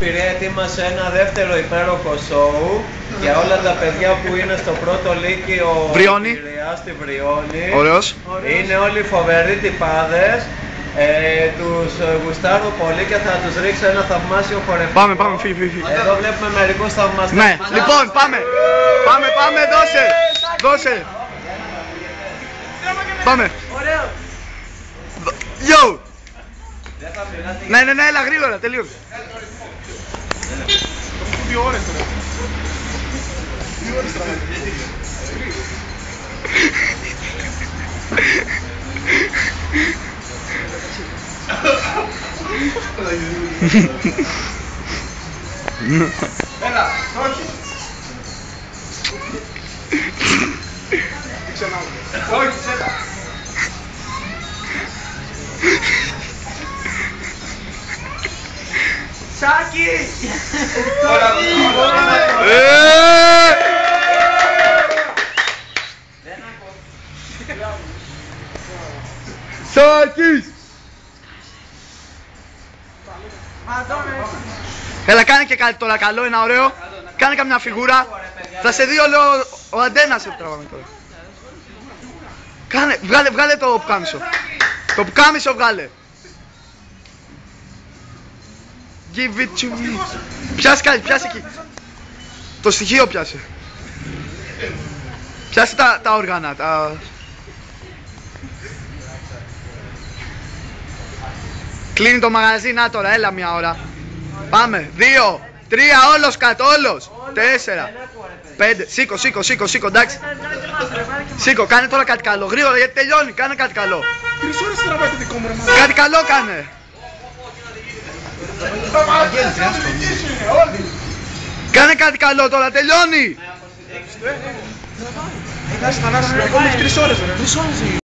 Πειραιά ετοίμασε ένα δεύτερο υπέροχο σοου για όλα τα παιδιά που είναι στο πρώτο λύκειο Πειραιά στη Βριώνη. Ωραίος. Είναι όλοι φοβεροί τυπάδες. Τους γουστάρω πολύ και θα τους ρίξω ένα θαυμάσιο χορευτικό. Πάμε, φύγει. Εδώ βλέπουμε μερικούς θαυμαστές. Ναι, λοιπόν, πάμε, δώσε. Πάμε. Ωραίο. Yo! Ναι, έλα γρήγορα, τελείω. 2 ώρες τώρα. 2 ώρες τώρα. Έλα, όχι. Όχι, τσέτα. Σάκη! Σάκης! Έλα, κάνε και κάτι τώρα καλό, ένα ωραίο. Κάνε καμιά φιγούρα. Θα σε δει όλο ο Αντένας σε τραβάμε τώρα. Κάνε, βγάλε το πουκάμισο. Το πουκάμισο βγάλε. Give it to me. Πιάσε κάτι, πιάσε εκεί. Το στοιχείο πιάσε. Πιάσε τα όργανα. Κλείνει το μαγαζί, να τώρα, έλα μια ώρα. Πάμε, 2, 3, όλος κάτω, όλος. 4, 5, σήκω, εντάξει. Σήκω, κάνε τώρα κάτι καλό, γρήγορα γιατί τελειώνει, κάνε κάτι καλό. 3 ώρες τραβάει το δικό μου ρε μάνα. Κάτι καλό κάνε. Κάνε κάτι καλό τώρα, τελειώνει. Εντάξει, Θανάση, ακόμα έχει 3 ώρες ρε.